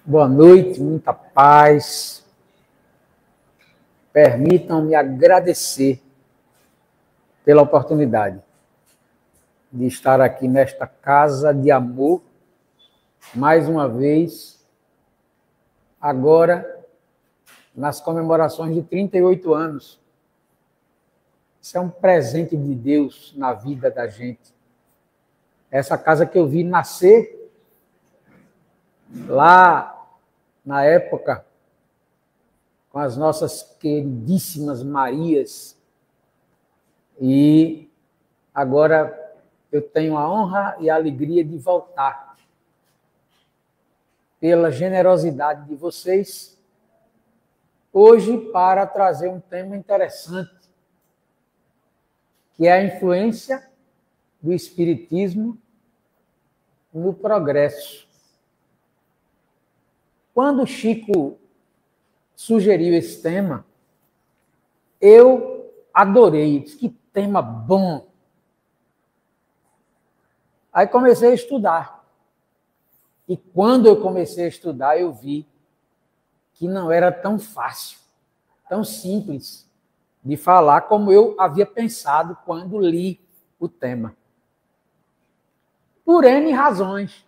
Boa noite, muita paz. Permitam-me agradecer pela oportunidade de estar aqui nesta casa de amor, mais uma vez, agora, nas comemorações de 38 anos. Isso é um presente de Deus na vida da gente. Essa casa que eu vi nascer lá na época, com as nossas queridíssimas Marias. E agora eu tenho a honra e a alegria de voltar, pela generosidade de vocês, hoje para trazer um tema interessante, que é a influência do Espiritismo no progresso. Quando o Chico sugeriu esse tema, eu adorei. Disse, que tema bom! Aí comecei a estudar. E quando eu comecei a estudar, eu vi que não era tão fácil, tão simples de falar como eu havia pensado quando li o tema. Por N razões.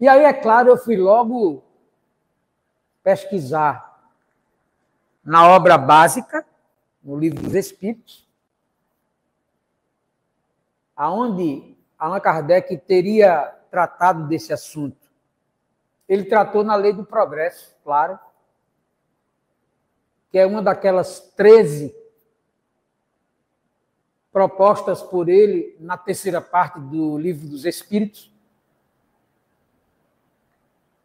E aí, é claro, eu fui logo pesquisar na obra básica, no Livro dos Espíritos, aonde Allan Kardec teria tratado desse assunto. Ele tratou na Lei do Progresso, claro, que é uma daquelas 13 propostas por ele na terceira parte do Livro dos Espíritos.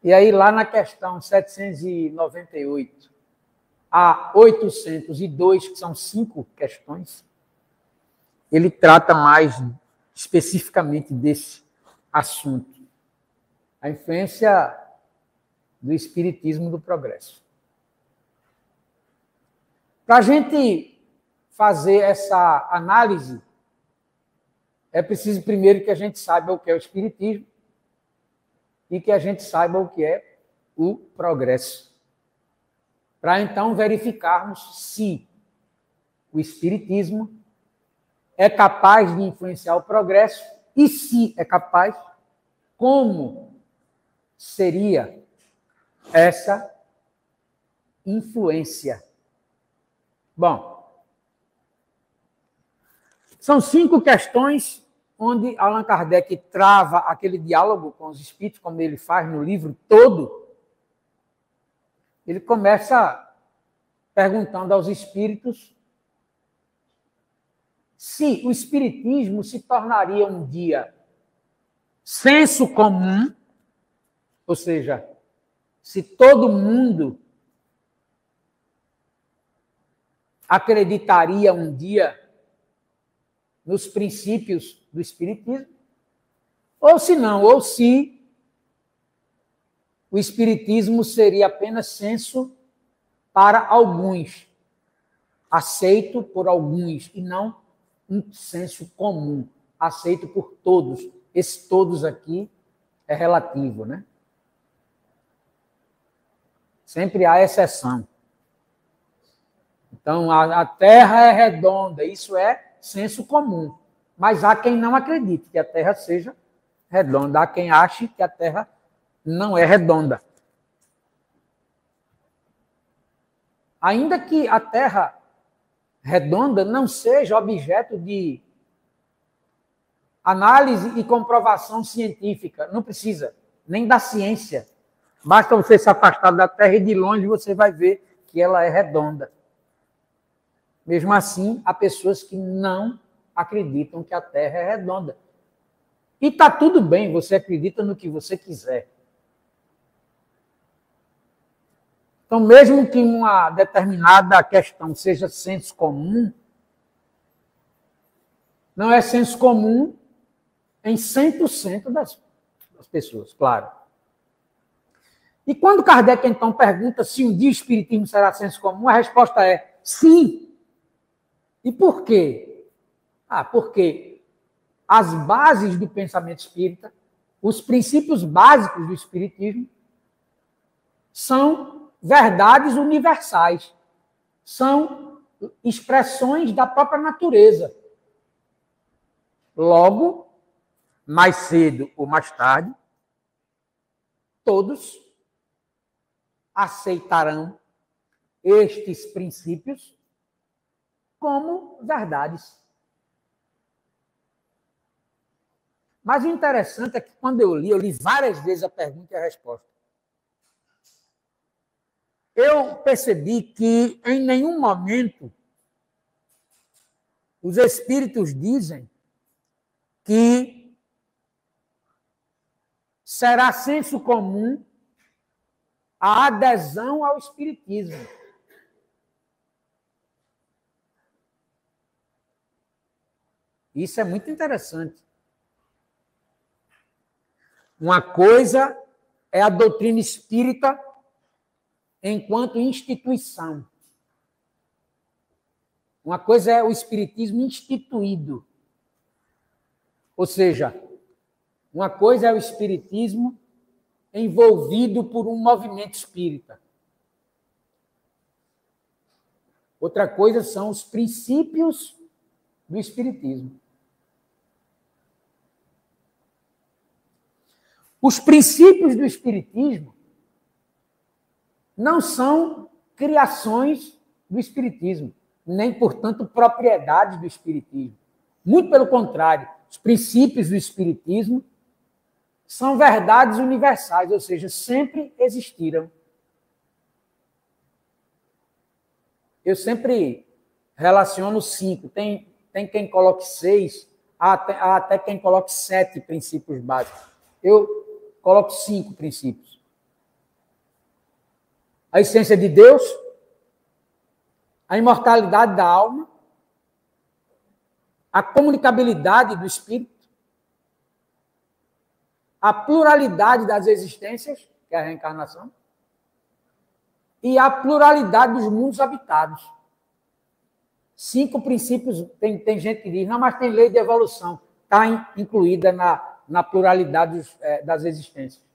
E aí, lá na questão 798 a 802, que são 5 questões, ele trata mais especificamente desse assunto. A influência do Espiritismo do progresso. Para a gente fazer essa análise, é preciso primeiro que a gente saiba o que é o Espiritismo e que a gente saiba o que é o progresso. Para então verificarmos se o Espiritismo é capaz de influenciar o progresso e, se é capaz, como seria essa influência. Bom, são 5 questões onde Allan Kardec trava aquele diálogo com os espíritos, como ele faz no livro todo. Ele começa perguntando aos espíritos se o espiritismo se tornaria um dia senso comum, ou seja, se todo mundo acreditaria um dia nos princípios do Espiritismo, ou se não, ou se o Espiritismo seria apenas senso para alguns, aceito por alguns, e não um senso comum, aceito por todos. Esse todos aqui é relativo, né? Sempre há exceção. Então, a Terra é redonda, isso é senso comum. Mas há quem não acredite que a Terra seja redonda. Há quem ache que a Terra não é redonda. Ainda que a Terra redonda não seja objeto de análise e comprovação científica. Não precisa, nem da ciência. Basta você se afastar da Terra e de longe você vai ver que ela é redonda. Mesmo assim, há pessoas que não acreditam que a Terra é redonda. E está tudo bem, você acredita no que você quiser. Então, mesmo que uma determinada questão seja senso comum, não é senso comum em 100% das pessoas, claro. E quando Kardec, então, pergunta se um dia o Espiritismo será senso comum, a resposta é sim. E por quê? Porque as bases do pensamento espírita os princípios básicos do Espiritismo são verdades universais, são expressões da própria natureza. Logo, mais cedo ou mais tarde, todos aceitarão estes princípios como verdades. Mas o interessante é que quando eu li várias vezes a pergunta e a resposta. Eu percebi que em nenhum momento os espíritos dizem que será senso comum a adesão ao espiritismo. Isso é muito interessante. Uma coisa é a doutrina espírita enquanto instituição. Uma coisa é o espiritismo instituído. Ou seja, uma coisa é o espiritismo envolvido por um movimento espírita. Outra coisa são os princípios do espiritismo. Os princípios do espiritismo não são criações do espiritismo, nem, portanto, propriedades do espiritismo. Muito pelo contrário, os princípios do espiritismo são verdades universais, ou seja, sempre existiram. Eu sempre relaciono 5. Tem quem coloque 6, há até quem coloque 7 princípios básicos. Eu coloco 5 princípios. A essência de Deus, a imortalidade da alma, a comunicabilidade do espírito, a pluralidade das existências, que é a reencarnação, e a pluralidade dos mundos habitados. 5 princípios, tem gente que diz, não, mas tem lei de evolução, está incluída na pluralidade das existências.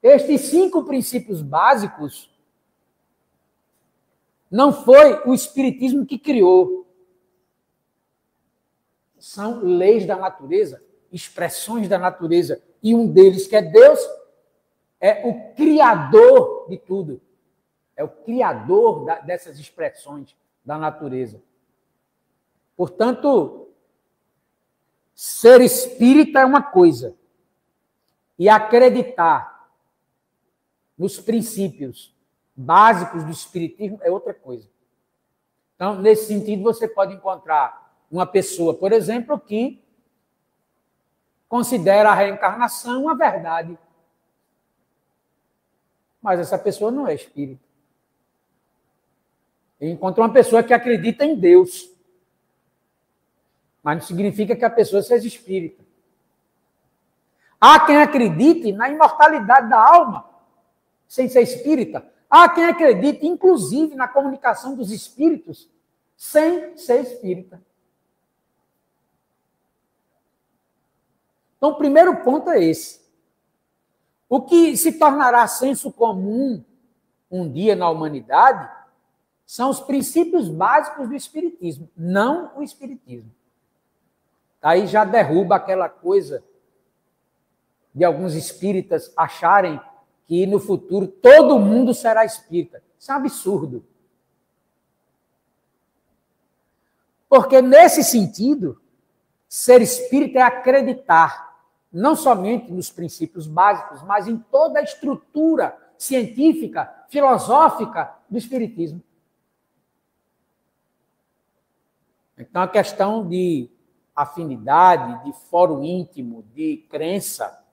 Estes 5 princípios básicos não foi o espiritismo que criou. São leis da natureza, expressões da natureza. E um deles, que é Deus, é o criador de tudo. É o criador dessas expressões da natureza. Portanto, ser espírita é uma coisa. E acreditar nos princípios básicos do espiritismo é outra coisa. Então, nesse sentido, você pode encontrar uma pessoa, por exemplo, que considera a reencarnação uma verdade. Mas essa pessoa não é espírita. Eu encontro uma pessoa que acredita em Deus. Mas não significa que a pessoa seja espírita. Há quem acredite na imortalidade da alma, sem ser espírita. Há quem acredite, inclusive, na comunicação dos espíritos, sem ser espírita. Então, o primeiro ponto é esse. O que se tornará senso comum um dia na humanidade são os princípios básicos do espiritismo, não o espiritismo. Aí já derruba aquela coisa de alguns espíritas acharem que no futuro todo mundo será espírita. Isso é um absurdo. Porque, nesse sentido, ser espírita é acreditar não somente nos princípios básicos, mas em toda a estrutura científica, filosófica do espiritismo. Então, a questão de afinidade, de fórum íntimo, de crença,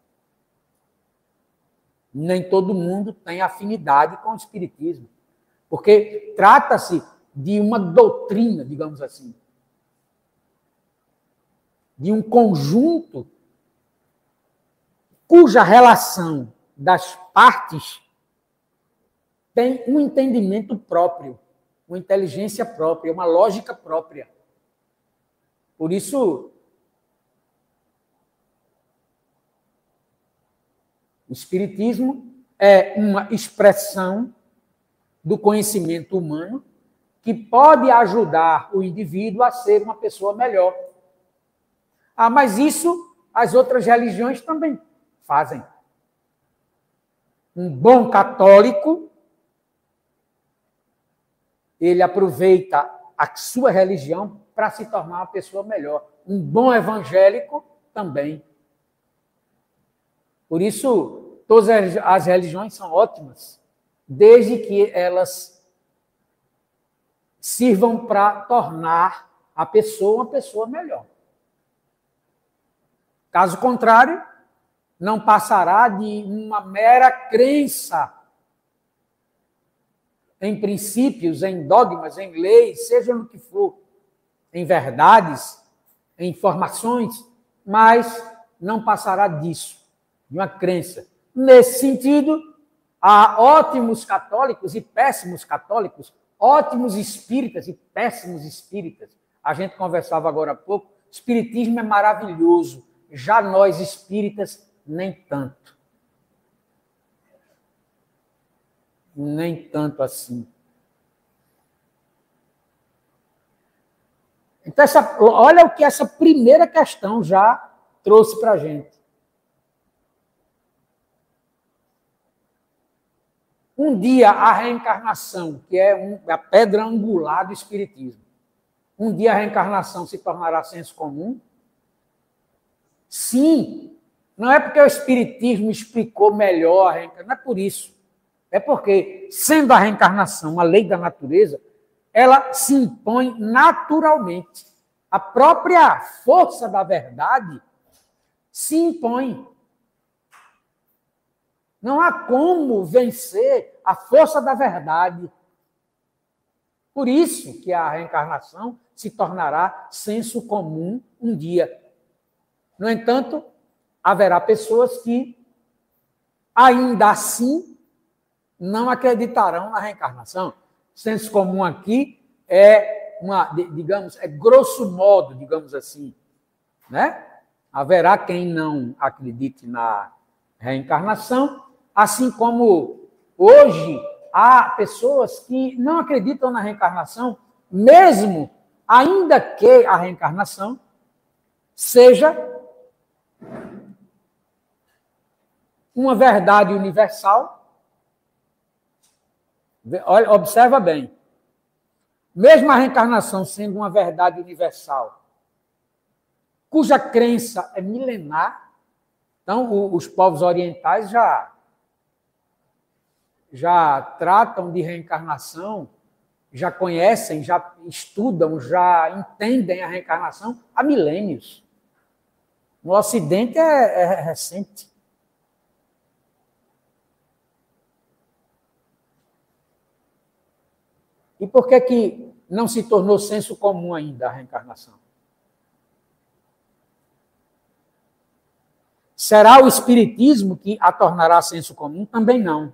nem todo mundo tem afinidade com o espiritismo, porque trata-se de uma doutrina, digamos assim, de um conjunto cuja relação das partes tem um entendimento próprio, uma inteligência própria, uma lógica própria. Por isso, Espiritismo é uma expressão do conhecimento humano que pode ajudar o indivíduo a ser uma pessoa melhor. Ah, mas isso as outras religiões também fazem. Um bom católico, ele aproveita a sua religião para se tornar uma pessoa melhor. Um bom evangélico também. Por isso, todas as religiões são ótimas, desde que elas sirvam para tornar a pessoa uma pessoa melhor. Caso contrário, não passará de uma mera crença em princípios, em dogmas, em leis, seja no que for, em verdades, em informações, mas não passará disso, de uma crença. Nesse sentido, há ótimos católicos e péssimos católicos, ótimos espíritas e péssimos espíritas. A gente conversava agora há pouco, espiritismo é maravilhoso, já nós espíritas, nem tanto. Nem tanto assim. Então, olha o que essa primeira questão já trouxe para a gente. Um dia a reencarnação, que é a pedra angular do espiritismo, um dia a reencarnação se tornará senso comum? Sim, não é porque o espiritismo explicou melhor a reencarnação, não é por isso. É porque, sendo a reencarnação uma lei da natureza, ela se impõe naturalmente. A própria força da verdade se impõe. Não há como vencer a força da verdade. Por isso que a reencarnação se tornará senso comum um dia. No entanto, haverá pessoas que, ainda assim, não acreditarão na reencarnação. Senso comum aqui é digamos, é grosso modo, digamos assim, né? Haverá quem não acredite na reencarnação, assim como hoje há pessoas que não acreditam na reencarnação, mesmo ainda que a reencarnação seja uma verdade universal. Olha, observa bem. Mesmo a reencarnação sendo uma verdade universal, cuja crença é milenar, então os povos orientais já tratam de reencarnação, já conhecem, já estudam, já entendem a reencarnação há milênios. No Ocidente é recente. E por que não se tornou senso comum ainda a reencarnação? Será o espiritismo que a tornará senso comum? Também não.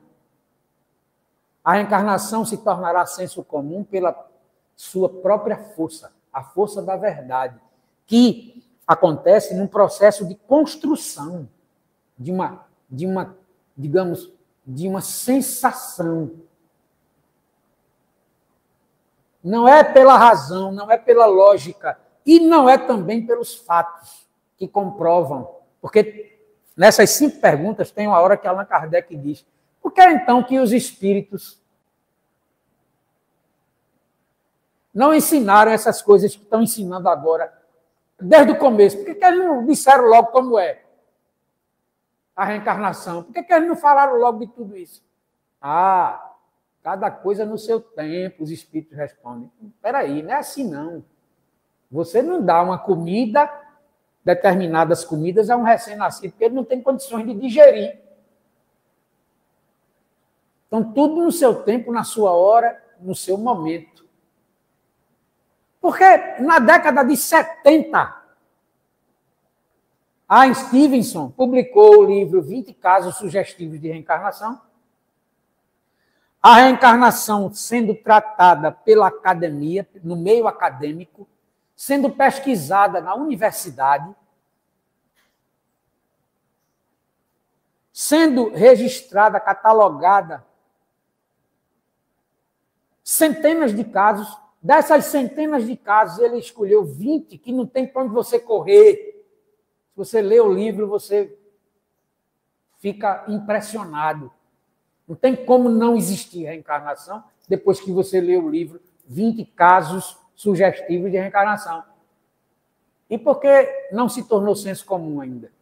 A reencarnação se tornará senso comum pela sua própria força, a força da verdade, que acontece num processo de construção digamos, de uma sensação. Não é pela razão, não é pela lógica, e não é também pelos fatos que comprovam. Porque nessas 5 perguntas tem uma hora que Allan Kardec diz: por que então que os espíritos não ensinaram essas coisas que estão ensinando agora, desde o começo? Por que eles não disseram logo como é a reencarnação? Por que eles não falaram logo de tudo isso? Cada coisa no seu tempo, os espíritos respondem. Espera aí, não é assim não. Você não dá uma comida, determinadas comidas, a um recém-nascido, porque ele não tem condições de digerir. Então, tudo no seu tempo, na sua hora, no seu momento. Porque na década de 70, a Stevenson publicou o livro 20 Casos Sugestivos de Reencarnação. A reencarnação sendo tratada pela academia, no meio acadêmico, sendo pesquisada na universidade, sendo registrada, catalogada, centenas de casos. Dessas centenas de casos, ele escolheu 20 que não tem para onde você correr. Se você lê o livro, você fica impressionado. Não tem como não existir reencarnação depois que você lê o livro 20 casos sugestivos de reencarnação. E por que não se tornou senso comum ainda?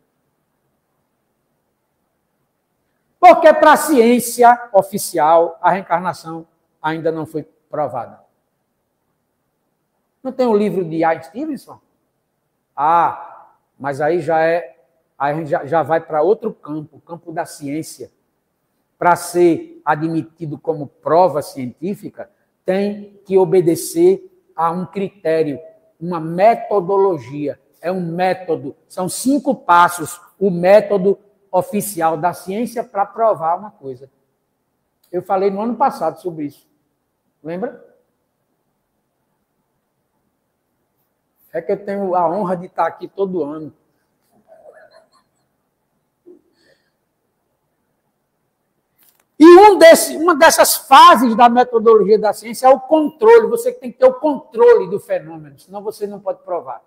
Porque para a ciência oficial, a reencarnação ainda não foi provada. Não tem um livro de Ian Stevenson? Ah, mas aí a gente já vai para outro campo, o campo da ciência. Para ser admitido como prova científica, tem que obedecer a um critério, uma metodologia. É um método, são 5 passos, o método oficial da ciência para provar uma coisa. Eu falei no ano passado sobre isso. Lembra? É que eu tenho a honra de estar aqui todo ano. E uma dessas fases da metodologia da ciência é o controle. Você tem que ter o controle do fenômeno, senão você não pode provar.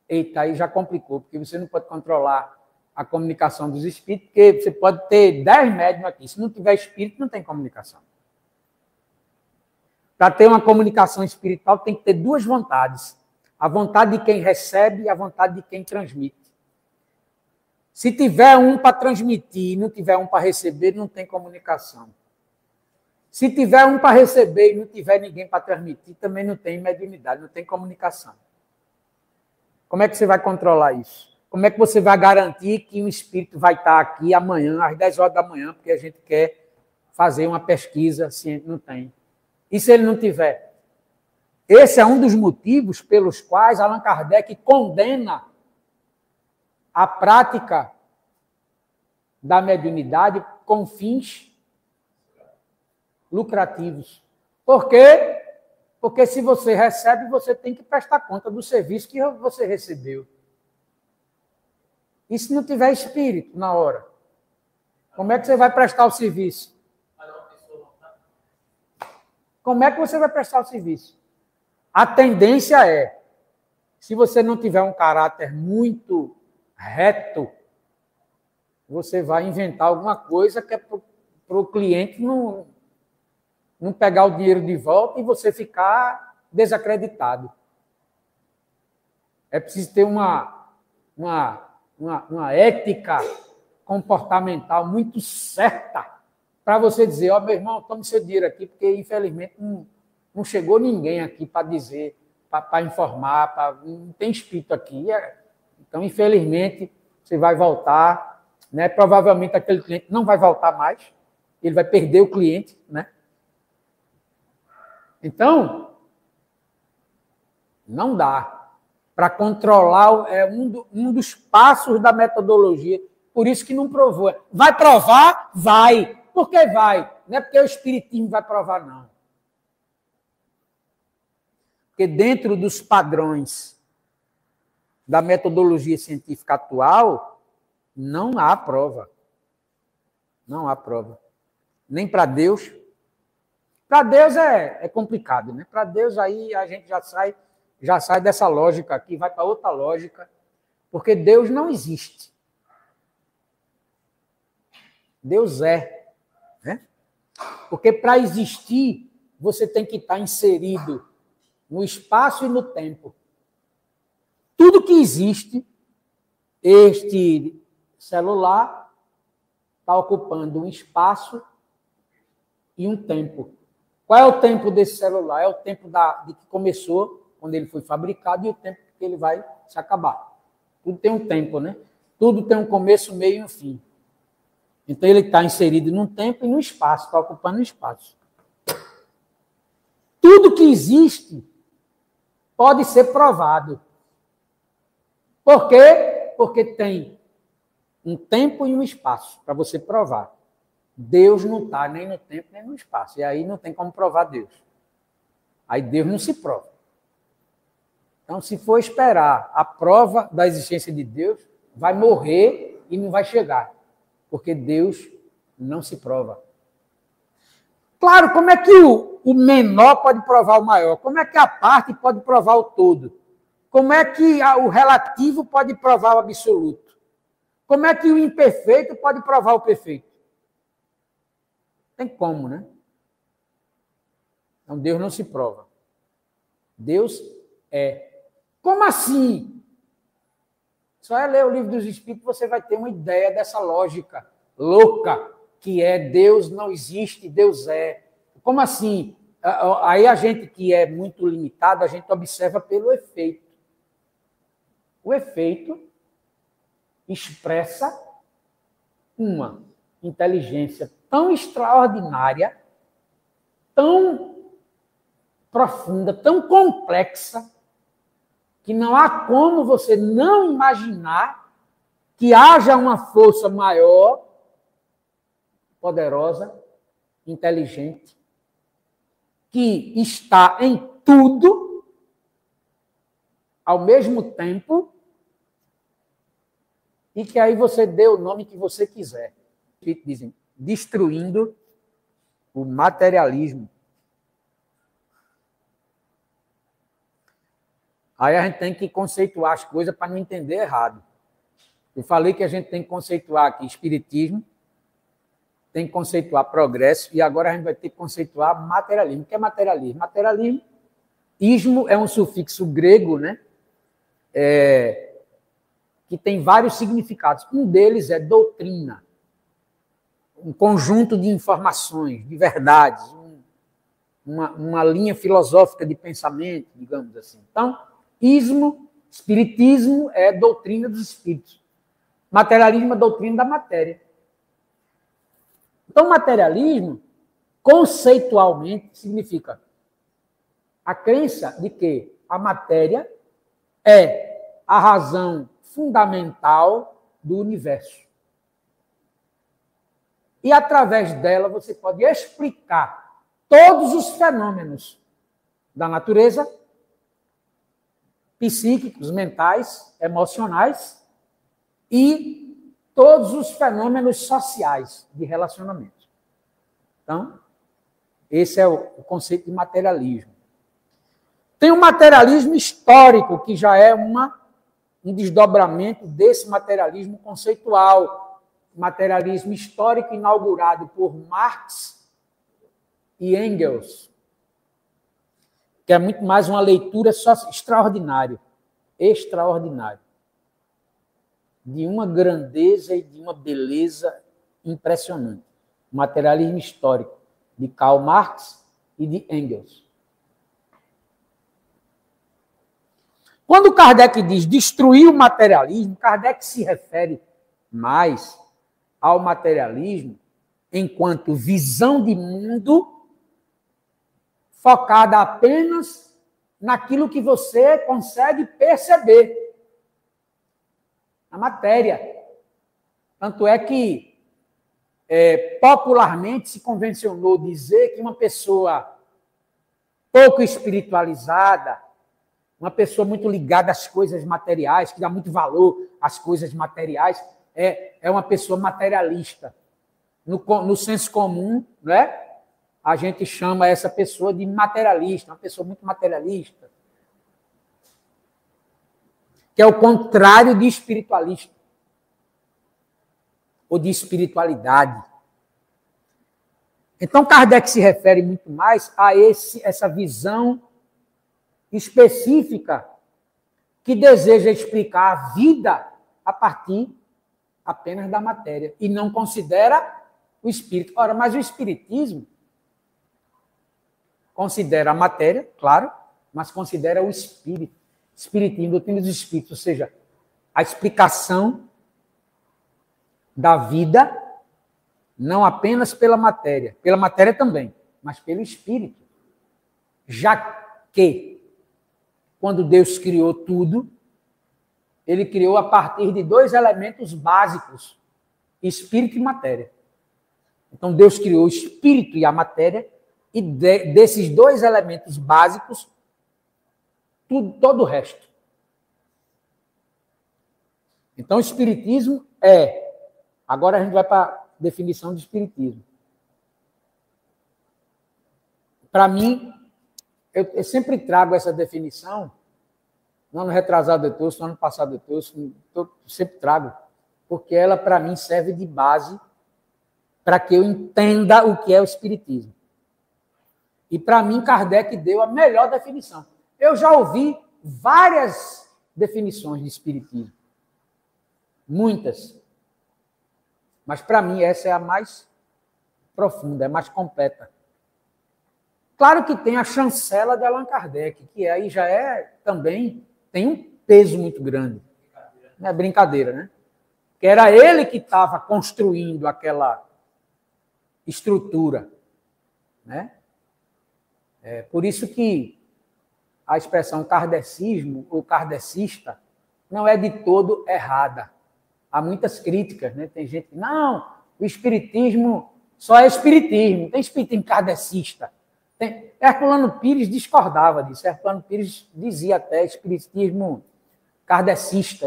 Eita, aí já complicou, porque você não pode controlar a comunicação dos espíritos, porque você pode ter 10 médiums aqui. Se não tiver espírito, não tem comunicação. Para ter uma comunicação espiritual, tem que ter 2 vontades. A vontade de quem recebe e a vontade de quem transmite. Se tiver um para transmitir e não tiver um para receber, não tem comunicação. Se tiver um para receber e não tiver ninguém para transmitir, também não tem mediunidade, não tem comunicação. Como é que você vai controlar isso? Como é que você vai garantir que um espírito vai estar aqui amanhã, às 10 horas da manhã, porque a gente quer fazer uma pesquisa, assim, não tem. E se ele não tiver? Esse é um dos motivos pelos quais Allan Kardec condena a prática da mediunidade com fins lucrativos. Por quê? Porque se você recebe, você tem que prestar conta do serviço que você recebeu. E se não tiver espírito na hora? Como é que você vai prestar o serviço? Como é que você vai prestar o serviço? A tendência é, se você não tiver um caráter muito reto, você vai inventar alguma coisa que é para o cliente não pegar o dinheiro de volta e você ficar desacreditado. É preciso ter uma ética comportamental muito certa para você dizer, ó, meu irmão, tome seu dinheiro aqui, porque infelizmente não chegou ninguém aqui para dizer, para informar, não tem espírito aqui. Então, infelizmente, você vai voltar, né? Provavelmente aquele cliente não vai voltar mais, ele vai perder o cliente, né? Então, não dá. Para controlar, é um dos passos da metodologia, por isso que não provou. Vai provar? Vai. Por que vai? Não é porque o espiritismo vai provar, não. Porque dentro dos padrões da metodologia científica atual, não há prova. Não há prova. Nem para Deus. Para Deus é complicado, né? Para Deus aí a gente já sai dessa lógica aqui, vai para outra lógica, porque Deus não existe. Deus é. Né? Porque para existir, você tem que estar inserido no espaço e no tempo. Tudo que existe, este celular está ocupando um espaço e um tempo. Qual é o tempo desse celular? É o tempo de que começou, quando ele foi fabricado, e o tempo que ele vai se acabar. Tudo tem um tempo, né? Tudo tem um começo, meio e um fim. Então, ele está inserido num tempo e num espaço, está ocupando um espaço. Tudo que existe pode ser provado. Por quê? Porque tem um tempo e um espaço para você provar. Deus não está nem no tempo nem no espaço. E aí não tem como provar Deus. Aí Deus não se prova. Então, se for esperar a prova da existência de Deus, vai morrer e não vai chegar, porque Deus não se prova. Claro, como é que o menor pode provar o maior? Como é que a parte pode provar o todo? Como é que o relativo pode provar o absoluto? Como é que o imperfeito pode provar o perfeito? Tem como, né? Então, Deus não se prova. Deus é. Como assim? Só é ler o Livro dos Espíritos, você vai ter uma ideia dessa lógica louca, que é Deus não existe, Deus é. Como assim? Aí a gente que é muito limitado, a gente observa pelo efeito. O efeito expressa uma inteligência tão extraordinária, tão profunda, tão complexa, que não há como você não imaginar que haja uma força maior, poderosa, inteligente, que está em tudo, ao mesmo tempo, e que aí você dê o nome que você quiser. Dizem, destruindo o materialismo. Aí a gente tem que conceituar as coisas para não entender errado. Eu falei que a gente tem que conceituar aqui espiritismo, tem que conceituar progresso, e agora a gente vai ter que conceituar materialismo. O que é materialismo? Materialismo, ismo é um sufixo grego, né? Que tem vários significados. Um deles é doutrina, um conjunto de informações, de verdades, uma linha filosófica de pensamento, digamos assim. Então, ismo, espiritismo é doutrina dos espíritos. Materialismo é doutrina da matéria. Então, materialismo, conceitualmente, significa a crença de que a matéria é a razão fundamental do universo. E, através dela, você pode explicar todos os fenômenos da natureza, psíquicos, mentais, emocionais, e todos os fenômenos sociais de relacionamento. Então, esse é o conceito de materialismo. Tem o materialismo histórico, que já é um desdobramento desse materialismo conceitual. Materialismo histórico inaugurado por Marx e Engels, que é muito mais uma leitura extraordinária, de uma grandeza e de uma beleza impressionante. O materialismo histórico de Karl Marx e de Engels. Quando Kardec diz destruir o materialismo, Kardec se refere mais ao materialismo enquanto visão de mundo focada apenas naquilo que você consegue perceber, na matéria. Tanto é que popularmente se convencionou dizer que uma pessoa pouco espiritualizada, uma pessoa muito ligada às coisas materiais, que dá muito valor às coisas materiais, é uma pessoa materialista. No senso comum, né? A gente chama essa pessoa de materialista, uma pessoa muito materialista, que é o contrário de espiritualista, ou de espiritualidade. Então, Kardec se refere muito mais a essa visão específica que deseja explicar a vida a partir apenas da matéria, e não considera o espírito. Ora, mas o espiritismo considera a matéria, claro, mas considera o espírito. Espiritismo, doutrina dos espíritos, ou seja, a explicação da vida não apenas pela matéria também, mas pelo espírito. Já que, quando Deus criou tudo, ele criou a partir de dois elementos básicos, espírito e matéria. Então, Deus criou o espírito e a matéria, e desses dois elementos básicos, todo o resto. Então, o espiritismo é. Agora a gente vai para a definição de espiritismo. Para mim, eu sempre trago essa definição, no ano retrasado eu trouxe, no ano passado eu trouxe, sempre trago, porque ela, para mim, serve de base para que eu entenda o que é o espiritismo. E, para mim, Kardec deu a melhor definição. Eu já ouvi várias definições de espiritismo. Muitas. Mas, para mim, essa é a mais profunda, é mais completa. Claro que tem a chancela de Allan Kardec, que aí já também tem um peso muito grande. Não é brincadeira, né? Que era ele que estava construindo aquela estrutura, né? Por isso que a expressão kardecismo ou kardecista não é de todo errada. Há muitas críticas, né? Tem gente que, não, o espiritismo só é espiritismo, não tem espiritismo kardecista. Herculano Pires discordava disso. Herculano Pires dizia até espiritismo kardecista,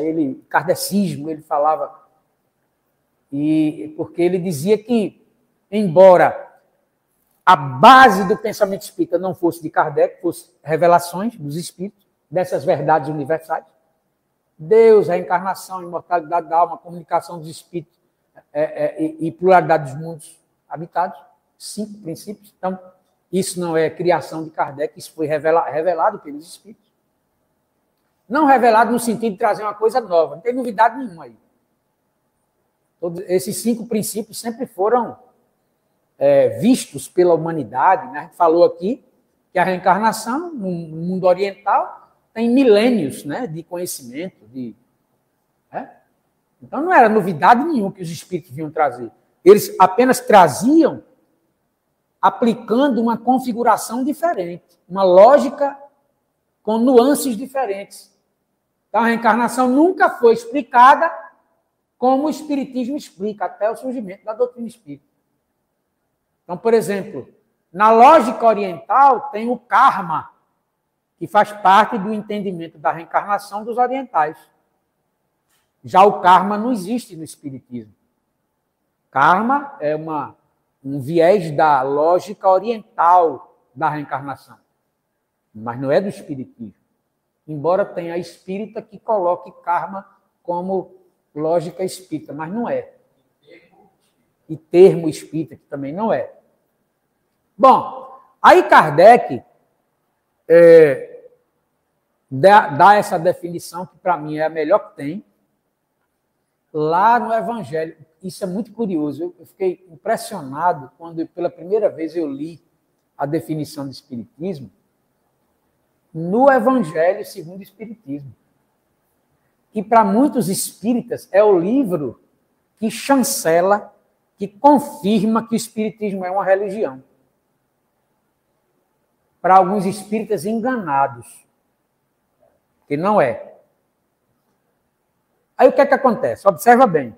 kardecismo, ele falava. Porque ele dizia que, embora a base do pensamento espírita não fosse de Kardec, fosse revelações dos espíritos, dessas verdades universais, Deus, a encarnação, a imortalidade da alma, a comunicação dos espíritos e pluralidade dos mundos habitados, 5 princípios. Então, isso não é criação de Kardec, isso foi revelado pelos espíritos. Não revelado no sentido de trazer uma coisa nova, não tem novidade nenhuma aí. Todos esses 5 princípios sempre foram vistos pela humanidade, né? A gente falou aqui que a reencarnação, no mundo oriental, tem milênios, né, de conhecimento. Então, não era novidade nenhuma que os espíritos vinham trazer. Eles apenas traziam aplicando uma configuração diferente, uma lógica com nuances diferentes. Então, a reencarnação nunca foi explicada como o espiritismo explica, até o surgimento da doutrina espírita. Então, por exemplo, na lógica oriental tem o karma, que faz parte do entendimento da reencarnação dos orientais. Já o karma não existe no espiritismo. Karma é um viés da lógica oriental da reencarnação, mas não é do espiritismo. Embora tenha a espírita que coloque karma como lógica espírita, mas não é. E termo espírita, que também não é. Bom, aí Kardec dá essa definição, que para mim é a melhor que tem, lá no Evangelho. Isso é muito curioso. Eu fiquei impressionado quando, pela primeira vez, eu li a definição de Espiritismo no Evangelho segundo o Espiritismo. Que, para muitos espíritas, é o livro que chancela, que confirma que o Espiritismo é uma religião. Para alguns espíritas enganados, que não é. Aí o que é que acontece? Observa bem.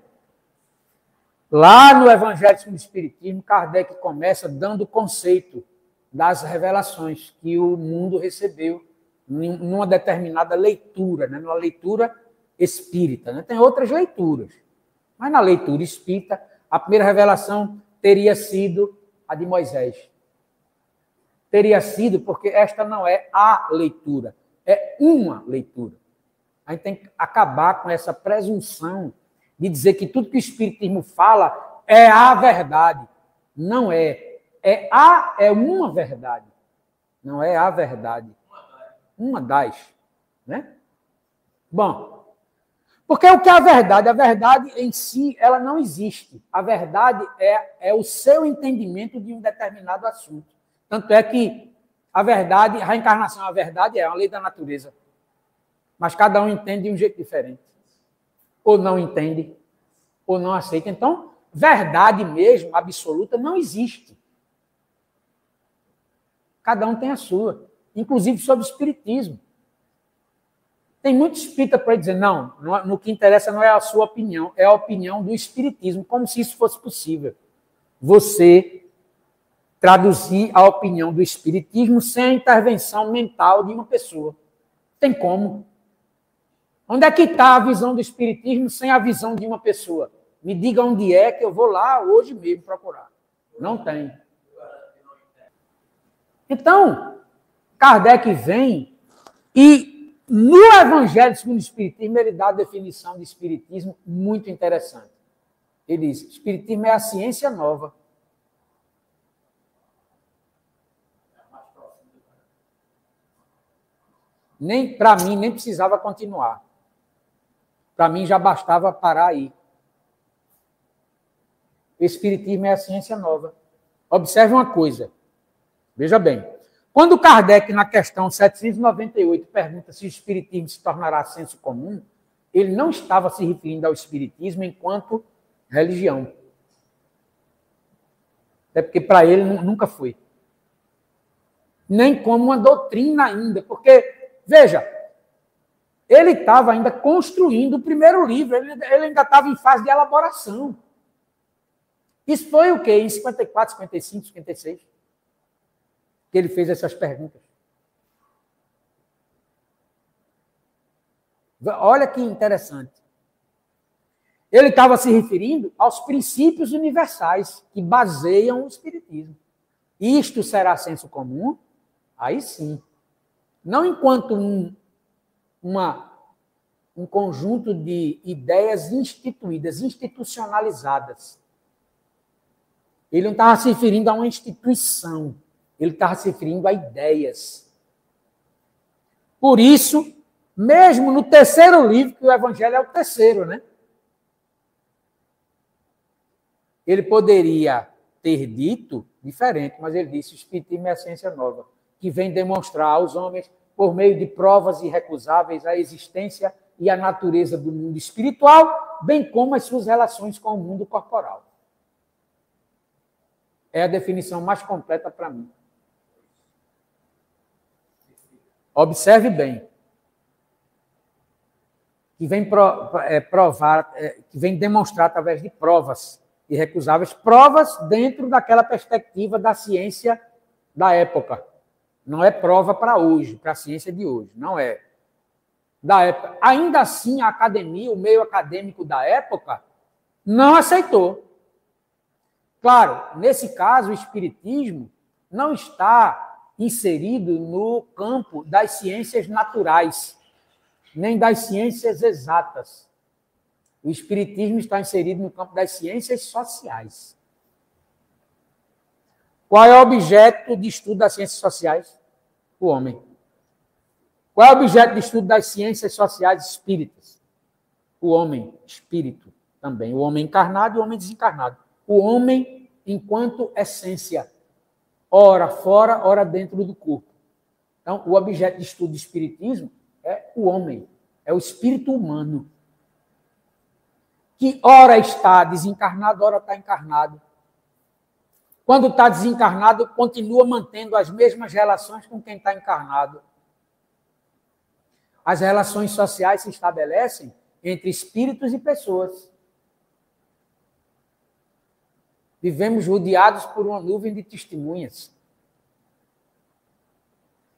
Lá no Evangelho segundo o Espiritismo, Kardec começa dando o conceito das revelações que o mundo recebeu numa determinada leitura, né? Numa leitura espírita. Né? Tem outras leituras, mas na leitura espírita, a primeira revelação teria sido a de Moisés. Teria sido porque esta não é a leitura, é uma leitura. A gente tem que acabar com essa presunção de dizer que tudo que o Espiritismo fala é a verdade. Não é. É uma verdade. Não é a verdade. Uma das. Né? Bom, porque o que é a verdade? A verdade em si, ela não existe. A verdade é o seu entendimento de um determinado assunto. Tanto é que a verdade, a reencarnação, a verdade é uma lei da natureza. Mas cada um entende de um jeito diferente. Ou não entende, ou não aceita. Então, verdade mesmo, absoluta, não existe. Cada um tem a sua. Inclusive sobre o espiritismo. Tem muito espírita para dizer, não, no que interessa não é a sua opinião, é a opinião do espiritismo, como se isso fosse possível. Você traduzir a opinião do espiritismo sem a intervenção mental de uma pessoa. Tem como. Onde é que está a visão do Espiritismo sem a visão de uma pessoa? Me diga onde é que eu vou lá hoje mesmo procurar. Não tem. Então, Kardec vem e, no Evangelho segundo o Espiritismo, ele dá a definição de Espiritismo muito interessante. Ele diz, Espiritismo é a ciência nova. Nem para mim, nem precisava continuar. Para mim, já bastava parar aí. O Espiritismo é a ciência nova. Observe uma coisa. Veja bem. Quando Kardec, na questão 798, pergunta se o Espiritismo se tornará senso comum, ele não estava se referindo ao Espiritismo enquanto religião. Até porque para ele nunca foi. Nem como uma doutrina ainda. Porque, veja, ele estava ainda construindo o primeiro livro, ele ainda estava em fase de elaboração. Isso foi o quê? Em 54, 55, 56? Que ele fez essas perguntas. Olha que interessante. Ele estava se referindo aos princípios universais que baseiam o Espiritismo. Isto será senso comum? Aí sim. Não enquanto um conjunto de ideias instituídas, institucionalizadas. Ele não estava se referindo a uma instituição. Ele estava se referindo a ideias. Por isso, mesmo no terceiro livro, que o Evangelho é o terceiro, né? Ele poderia ter dito diferente, mas ele disse: o Espiritismo é a ciência nova, que vem demonstrar aos homens, por meio de provas irrecusáveis, a existência e a natureza do mundo espiritual, bem como as suas relações com o mundo corporal. É a definição mais completa para mim. Observe bem. Que vem provar, que vem demonstrar através de provas irrecusáveis, provas dentro daquela perspectiva da ciência da época. Não é prova para hoje, para a ciência de hoje. Não é. Da época. Ainda assim, a academia, o meio acadêmico da época, não aceitou. Claro, nesse caso, o Espiritismo não está inserido no campo das ciências naturais, nem das ciências exatas. O Espiritismo está inserido no campo das ciências sociais. Qual é o objeto de estudo das ciências sociais? O homem. Qual é o objeto de estudo das ciências sociais espíritas? O homem, espírito também. O homem encarnado e o homem desencarnado. O homem enquanto essência. Ora fora, ora dentro do corpo. Então, o objeto de estudo do espiritismo é o homem, é o espírito humano. Que ora está desencarnado, ora está encarnado. Quando está desencarnado, continua mantendo as mesmas relações com quem está encarnado. As relações sociais se estabelecem entre espíritos e pessoas. Vivemos rodeados por uma nuvem de testemunhas.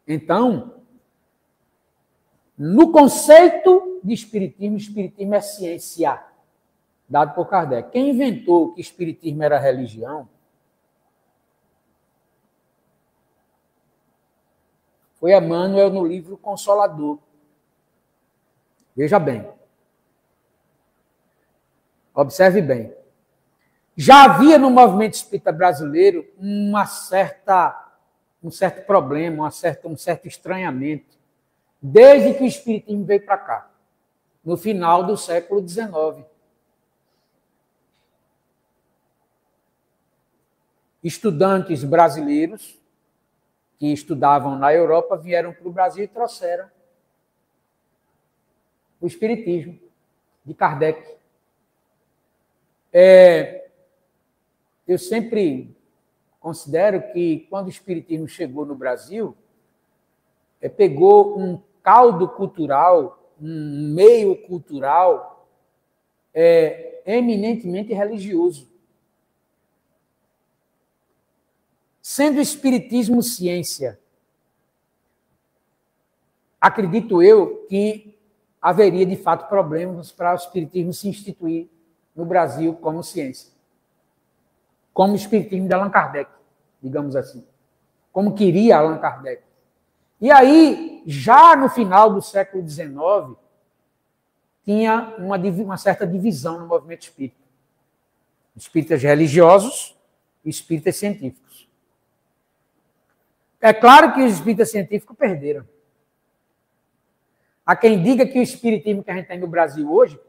Então, no conceito de espiritismo, o espiritismo é ciência, dado por Kardec. Quem inventou que o espiritismo era religião foi Emmanuel no livro Consolador. Veja bem. Observe bem. Já havia no movimento espírita brasileiro um certo problema, um certo estranhamento, desde que o espiritismo veio para cá, no final do século XIX. Estudantes brasileiros que estudavam na Europa vieram para o Brasil e trouxeram o espiritismo de Kardec. Eu sempre considero que, quando o espiritismo chegou no Brasil, pegou um caldo cultural, um meio cultural eminentemente religioso. Sendo o espiritismo ciência, acredito eu que haveria, de fato, problemas para o espiritismo se instituir no Brasil como ciência. Como o espiritismo de Allan Kardec, digamos assim. Como queria Allan Kardec. E aí, já no final do século XIX, tinha uma certa divisão no movimento espírita. Espíritas religiosos e espíritas científicos. É claro que os espíritas científicos perderam. Há quem diga que o espiritismo que a gente tem no Brasil hoje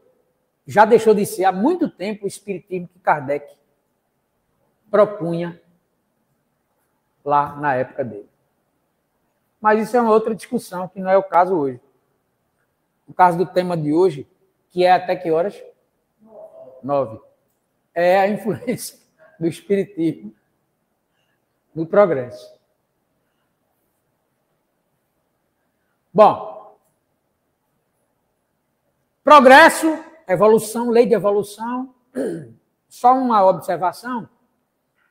já deixou de ser há muito tempo o espiritismo que Kardec propunha lá na época dele. Mas isso é uma outra discussão, que não é o caso hoje. O caso do tema de hoje, que é até que horas? 9. É a influência do espiritismo no progresso. Bom, progresso, evolução, lei de evolução. Só uma observação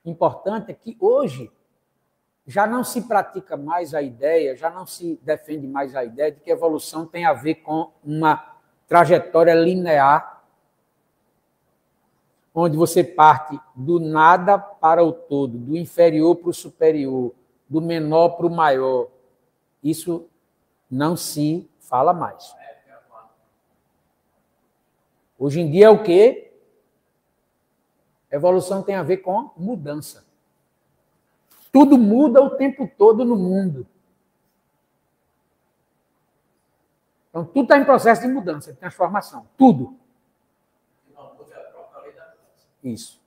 importante é que hoje já não se pratica mais a ideia, já não se defende mais a ideia de que a evolução tem a ver com uma trajetória linear, onde você parte do nada para o todo, do inferior para o superior, do menor para o maior. Isso não se fala mais. Hoje em dia é o quê? Evolução tem a ver com mudança. Tudo muda o tempo todo no mundo. Então, tudo está em processo de mudança, de transformação. Tudo. Isso.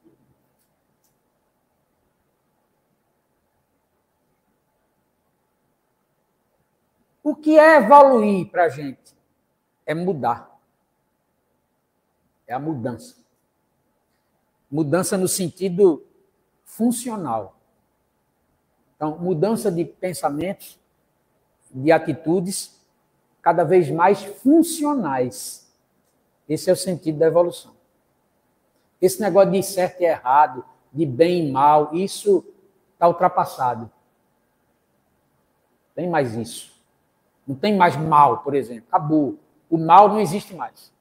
O que é evoluir para a gente? É mudar. É a mudança. Mudança no sentido funcional. Então, mudança de pensamentos, de atitudes, cada vez mais funcionais. Esse é o sentido da evolução. Esse negócio de certo e errado, de bem e mal, isso está ultrapassado. Não tem mais isso. Não tem mais mal, por exemplo. Acabou. O mal não existe mais.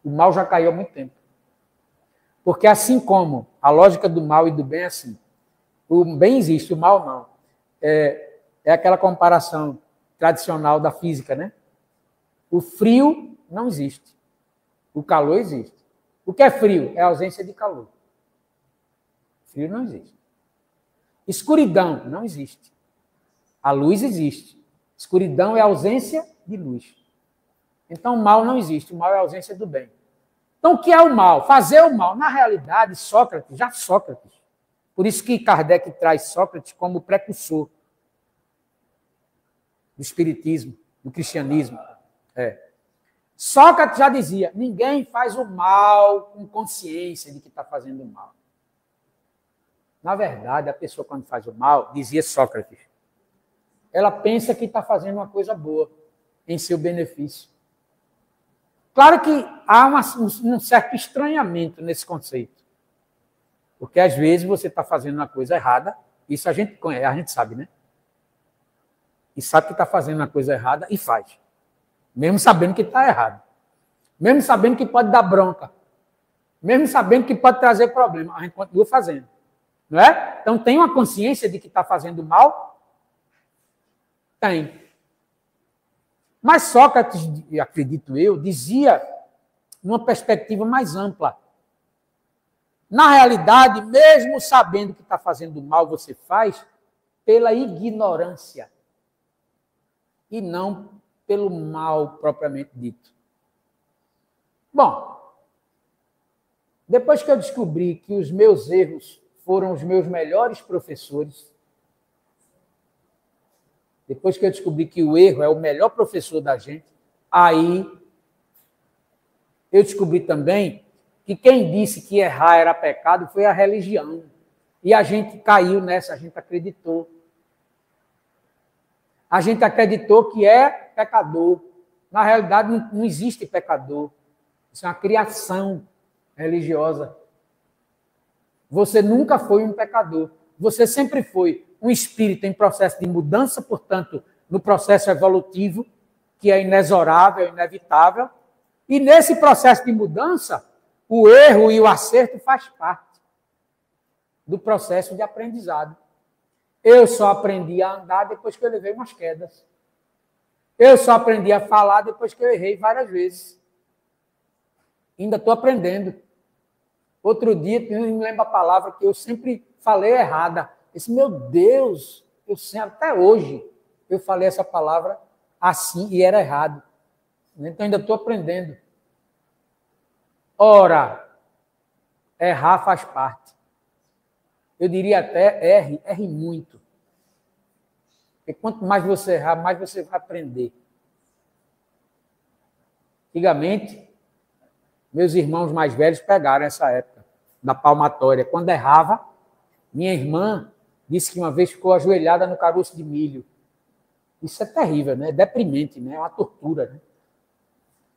O mal já caiu há muito tempo. Porque assim como a lógica do mal e do bem é assim, o bem existe, o mal não. É aquela comparação tradicional da física, né? O frio não existe. O calor existe. O que é frio? É a ausência de calor. Frio não existe. Escuridão não existe. A luz existe. Escuridão é a ausência de luz. Então, o mal não existe. O mal é a ausência do bem. Então, o que é o mal? Fazer o mal. Na realidade, Sócrates, por isso que Kardec traz Sócrates como precursor do espiritismo, do cristianismo. Sócrates já dizia, ninguém faz o mal com consciência de que está fazendo o mal. Na verdade, a pessoa, quando faz o mal, dizia Sócrates, ela pensa que está fazendo uma coisa boa em seu benefício. Claro que há um certo estranhamento nesse conceito. Porque, às vezes, você está fazendo uma coisa errada, isso a gente sabe, né? E sabe que está fazendo uma coisa errada e faz. Mesmo sabendo que está errado. Mesmo sabendo que pode dar bronca. Mesmo sabendo que pode trazer problema. A gente continua fazendo. Não é? Então, tem uma consciência de que está fazendo mal? Tem. Mas Sócrates, acredito eu, dizia numa perspectiva mais ampla. Na realidade, mesmo sabendo que está fazendo mal, você faz pela ignorância e não pelo mal propriamente dito. Bom, depois que eu descobri que os meus erros foram os meus melhores professores, depois que eu descobri que o erro é o melhor professor da gente, aí eu descobri também que quem disse que errar era pecado foi a religião. E a gente caiu nessa, a gente acreditou. A gente acreditou que é pecador. Na realidade, não existe pecador. Isso é uma criação religiosa. Você nunca foi um pecador. Você sempre foi um espírito em processo de mudança, portanto, no processo evolutivo, que é inexorável, inevitável. E nesse processo de mudança, o erro e o acerto faz parte do processo de aprendizado. Eu só aprendi a andar depois que eu levei umas quedas. Eu só aprendi a falar depois que eu errei várias vezes. Ainda estou aprendendo. Outro dia, eu não me lembro a palavra que eu sempre falei errada. Esse, meu Deus, eu sei, até hoje eu falei essa palavra assim e era errado. Então, ainda estou aprendendo. Ora, errar faz parte. Eu diria até, erre muito. Porque quanto mais você errar, mais você vai aprender. Antigamente, meus irmãos mais velhos pegaram essa época da palmatória. Quando errava, minha irmã disse que uma vez ficou ajoelhada no caroço de milho. Isso é terrível, né? É deprimente, né? É uma tortura, né?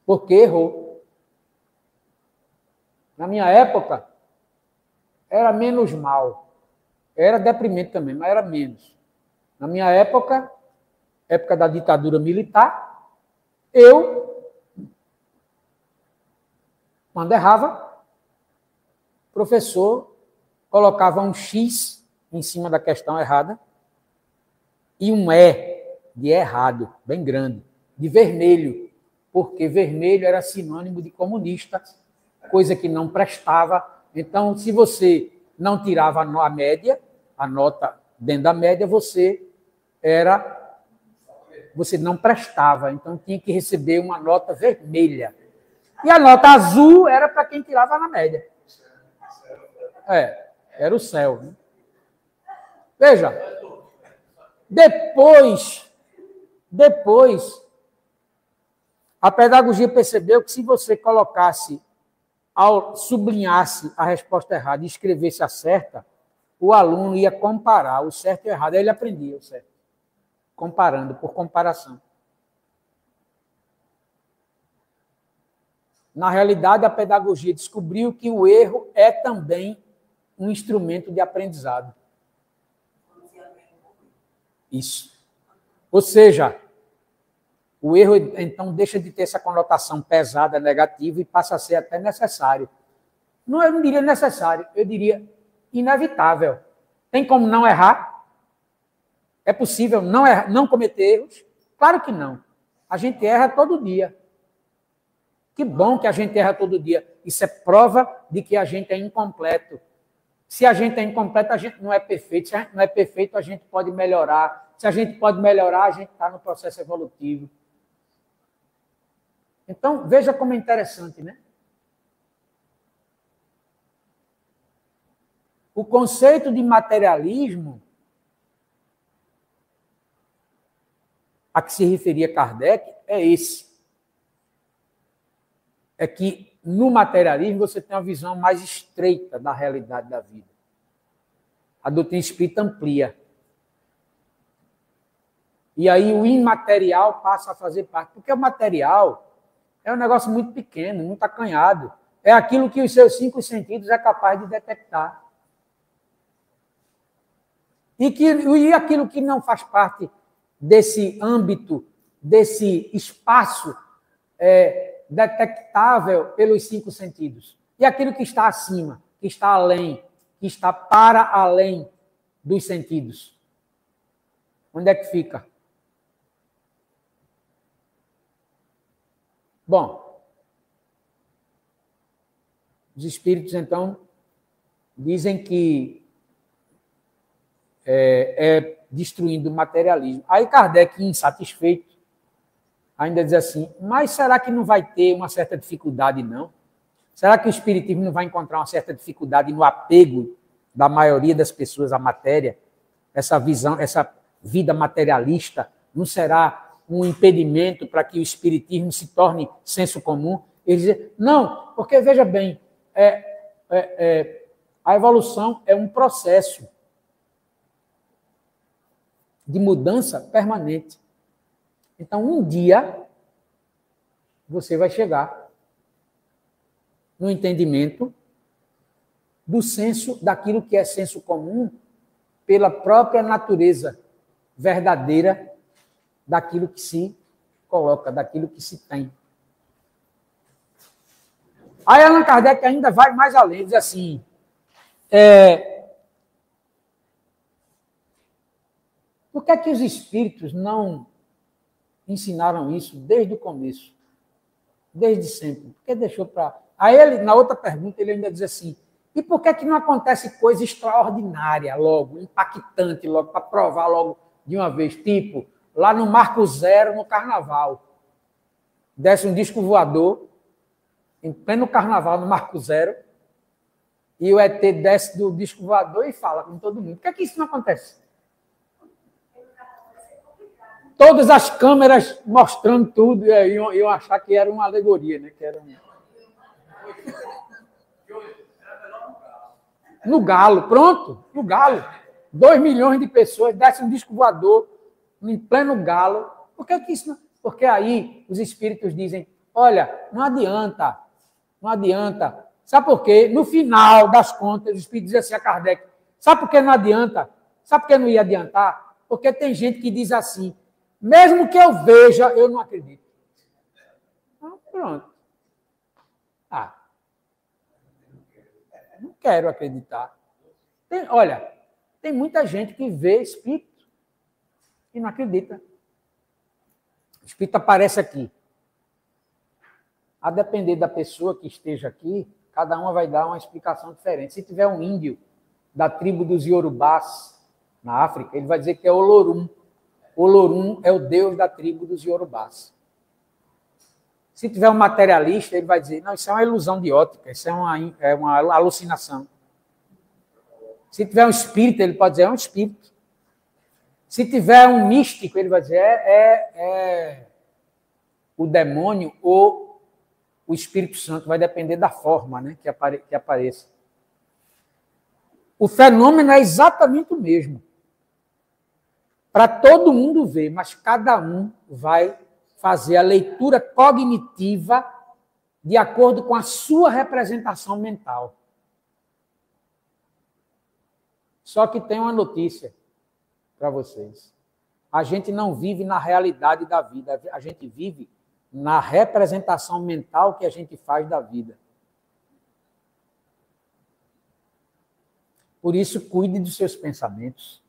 Porque errou. Na minha época, era menos mal. Era deprimente também, mas era menos. Na minha época, época da ditadura militar, eu, quando errava, o professor colocava um X em cima da questão errada e um E de errado, bem grande, de vermelho, porque vermelho era sinônimo de comunista, coisa que não prestava. Então, se você não tirava a média, a nota dentro da média, você não prestava. Então, tinha que receber uma nota vermelha. E a nota azul era para quem tirava na média. Era o céu. Né? Veja, depois, a pedagogia percebeu que se você colocasse, sublinhasse a resposta errada e escrevesse a certa, o aluno ia comparar o certo e o errado. Aí ele aprendia o certo. Comparando, por comparação. Na realidade, a pedagogia descobriu que o erro é também um instrumento de aprendizado. Isso. Ou seja, o erro, então, deixa de ter essa conotação pesada, negativa, e passa a ser até necessário. Não, eu não diria necessário, eu diria inevitável. Tem como não errar? É possível não cometer erros? Claro que não. A gente erra todo dia. Que bom que a gente erra todo dia. Isso é prova de que a gente é incompleto. Se a gente é incompleto, a gente não é perfeito. Se a gente não é perfeito, a gente pode melhorar. Se a gente pode melhorar, a gente está no processo evolutivo. Então, veja como é interessante, né? O conceito de materialismo a que se referia Kardec é esse. É que no materialismo você tem uma visão mais estreita da realidade da vida. A doutrina espírita amplia. E aí o imaterial passa a fazer parte. Porque o material é um negócio muito pequeno, muito acanhado. É aquilo que os seus 5 sentidos é capaz de detectar. E aquilo que não faz parte desse âmbito, desse espaço detectável pelos 5 sentidos. E aquilo que está acima, que está além, que está para além dos sentidos. Onde é que fica? Bom, os espíritos, então, dizem que destruindo o materialismo. Aí Kardec, insatisfeito, ainda diz assim, mas será que não vai ter uma certa dificuldade, não? Será que o espiritismo não vai encontrar uma certa dificuldade no apego da maioria das pessoas à matéria? Essa visão, essa vida materialista não será um impedimento para que o espiritismo se torne senso comum? Ele diz, não, porque, veja bem, a evolução é um processo de mudança permanente. Então, um dia, você vai chegar no entendimento do senso, daquilo que é senso comum, pela própria natureza verdadeira daquilo que se coloca, daquilo que se tem. Aí Allan Kardec ainda vai mais além, diz assim, por que é que os espíritos não ensinaram isso desde o começo? Desde sempre? Por que deixou para... Aí ele, na outra pergunta, ele ainda diz assim, e por que é que não acontece coisa extraordinária logo, impactante logo, para provar logo de uma vez? Tipo, lá no Marco Zero, no Carnaval, desce um disco voador, em pleno Carnaval, no Marco Zero, e o ET desce do disco voador e fala com todo mundo. Por que é que isso não acontece? Todas as câmeras mostrando tudo, e iam achar que era uma alegoria, né? Que era No Galo, pronto, no Galo. 2 milhões de pessoas, desce um disco voador, em pleno Galo. Por que isso não... Porque aí os espíritos dizem, olha, não adianta, não adianta. Sabe por quê? No final das contas, os espíritos dizem assim a Kardec, sabe por que não adianta? Sabe por que não ia adiantar? Porque tem gente que diz assim, mesmo que eu veja, eu não acredito. Então, pronto. Não quero acreditar. Olha, tem muita gente que vê espírito e não acredita. O espírito aparece aqui. A depender da pessoa que esteja aqui, cada uma vai dar uma explicação diferente. Se tiver um índio da tribo dos Iorubás, na África, ele vai dizer que é Olorum. Olorum é o deus da tribo dos Iorubás. Se tiver um materialista, ele vai dizer, não, isso é uma ilusão de ótica, isso é uma alucinação. Se tiver um espírito, ele pode dizer, é um espírito. Se tiver um místico, ele vai dizer, é o demônio ou o Espírito Santo, vai depender da forma, né, que apareça. O fenômeno é exatamente o mesmo. Para todo mundo ver, mas cada um vai fazer a leitura cognitiva de acordo com a sua representação mental. Só que tem uma notícia para vocês. A gente não vive na realidade da vida, a gente vive na representação mental que a gente faz da vida. Por isso, cuide dos seus pensamentos,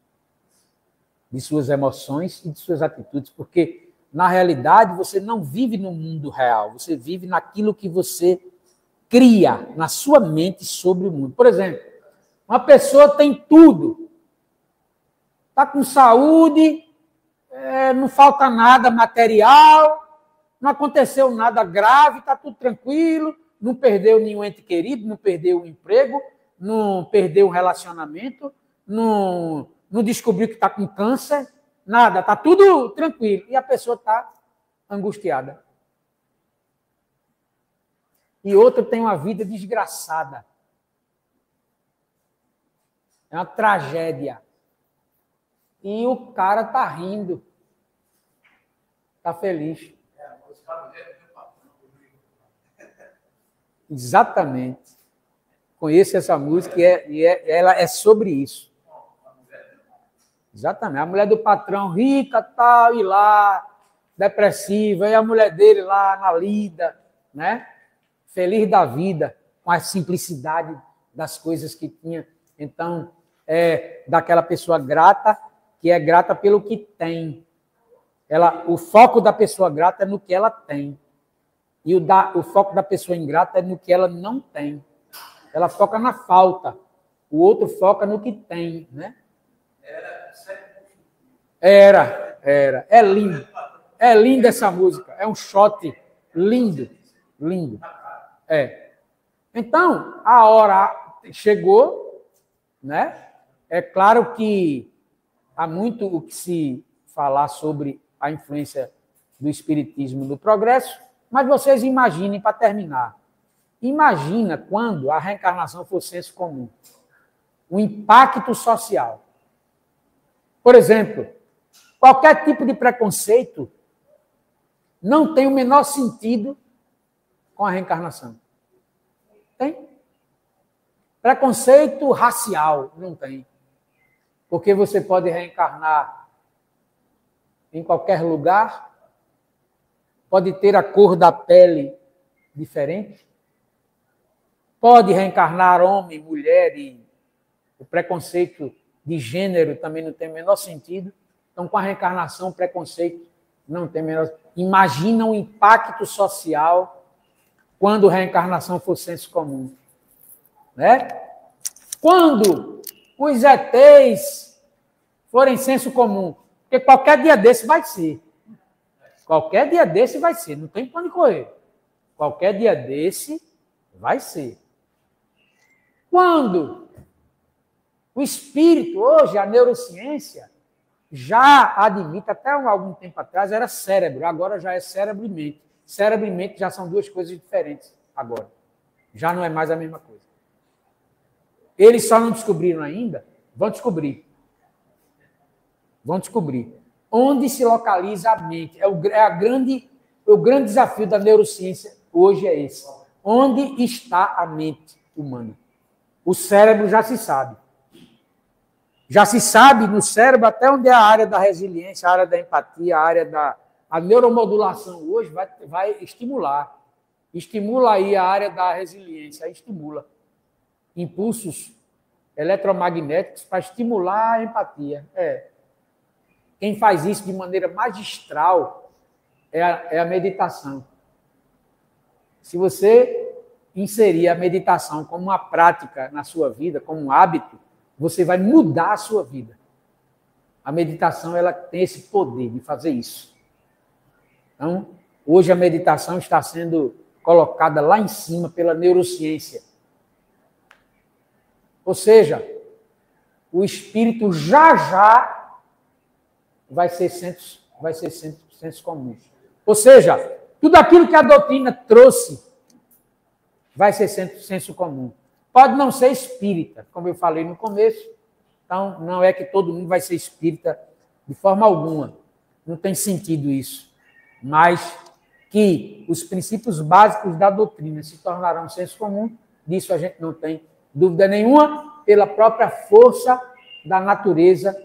de suas emoções e de suas atitudes, porque na realidade, você não vive no mundo real, você vive naquilo que você cria na sua mente sobre o mundo. Por exemplo, uma pessoa tem tudo, está com saúde, não falta nada material, não aconteceu nada grave, está tudo tranquilo, não perdeu nenhum ente querido, não perdeu o emprego, não perdeu o relacionamento, não descobriu que está com câncer, nada, está tudo tranquilo. E a pessoa está angustiada. E outra tem uma vida desgraçada. É uma tragédia. E o cara está rindo. Está feliz. Exatamente. Conheço essa música e ela é sobre isso. Exatamente. A mulher do patrão rica, tal, e lá, depressiva, e a mulher dele lá na lida, né? Feliz da vida, com a simplicidade das coisas que tinha. Então, daquela pessoa grata, que é grata pelo que tem. O foco da pessoa grata é no que ela tem. E o foco da pessoa ingrata é no que ela não tem. Ela foca na falta. O outro foca no que tem, né? Era. É lindo. É linda essa música. É um shot lindo. Lindo. Então, a hora chegou, né? É claro que há muito o que se falar sobre a influência do espiritismo no progresso, mas vocês imaginem, para terminar, imagina quando a reencarnação for senso comum. O impacto social. Por exemplo, qualquer tipo de preconceito não tem o menor sentido com a reencarnação. Tem? Preconceito racial não tem. Porque você pode reencarnar em qualquer lugar, pode ter a cor da pele diferente, pode reencarnar homem, mulher, e o preconceito de gênero também não tem o menor sentido. Então, com a reencarnação, o preconceito não tem o menor... Imagina o impacto social quando a reencarnação for senso comum. Né? Quando os ETs forem senso comum, porque qualquer dia desse vai ser. Qualquer dia desse vai ser, não tem para onde correr. Qualquer dia desse vai ser. Quando o espírito, hoje, a neurociência, já admite, até algum tempo atrás, era cérebro, agora já é cérebro e mente. Cérebro e mente já são duas coisas diferentes agora. Já não é mais a mesma coisa. Eles só não descobriram ainda, vão descobrir. Vão descobrir. Onde se localiza a mente? O grande desafio da neurociência hoje é esse. Onde está a mente humana? O cérebro já se sabe. Já se sabe no cérebro até onde é a área da resiliência, a área da empatia, a área da... A neuromodulação hoje vai estimular. Estimula aí a área da resiliência, aí estimula. Impulsos eletromagnéticos para estimular a empatia. Quem faz isso de maneira magistral é a meditação. Se você inserir a meditação como uma prática na sua vida, como um hábito, você vai mudar a sua vida. A meditação ela tem esse poder de fazer isso. Então, hoje a meditação está sendo colocada lá em cima pela neurociência. Ou seja, o espírito já vai ser senso comum. Ou seja, tudo aquilo que a doutrina trouxe vai ser senso comum. Pode não ser espírita, como eu falei no começo. Então, não é que todo mundo vai ser espírita de forma alguma. Não tem sentido isso. Mas que os princípios básicos da doutrina se tornarão senso comum, disso a gente não tem dúvida nenhuma, pela própria força da natureza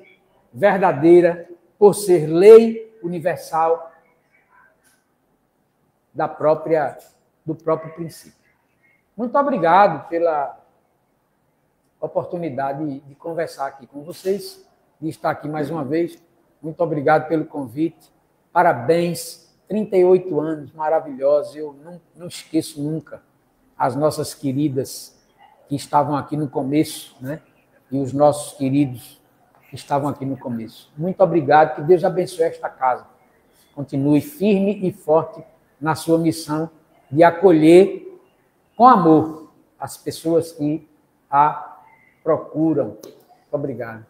verdadeira, por ser lei universal do próprio princípio. Muito obrigado pela oportunidade de conversar aqui com vocês, de estar aqui mais uma vez. Muito obrigado pelo convite. Parabéns, 38 anos maravilhosos. Eu não esqueço nunca as nossas queridas que estavam aqui no começo, né? E os nossos queridos que estavam aqui no começo. Muito obrigado, que Deus abençoe esta casa. Continue firme e forte na sua missão de acolher com amor as pessoas que a procuram. Muito obrigado.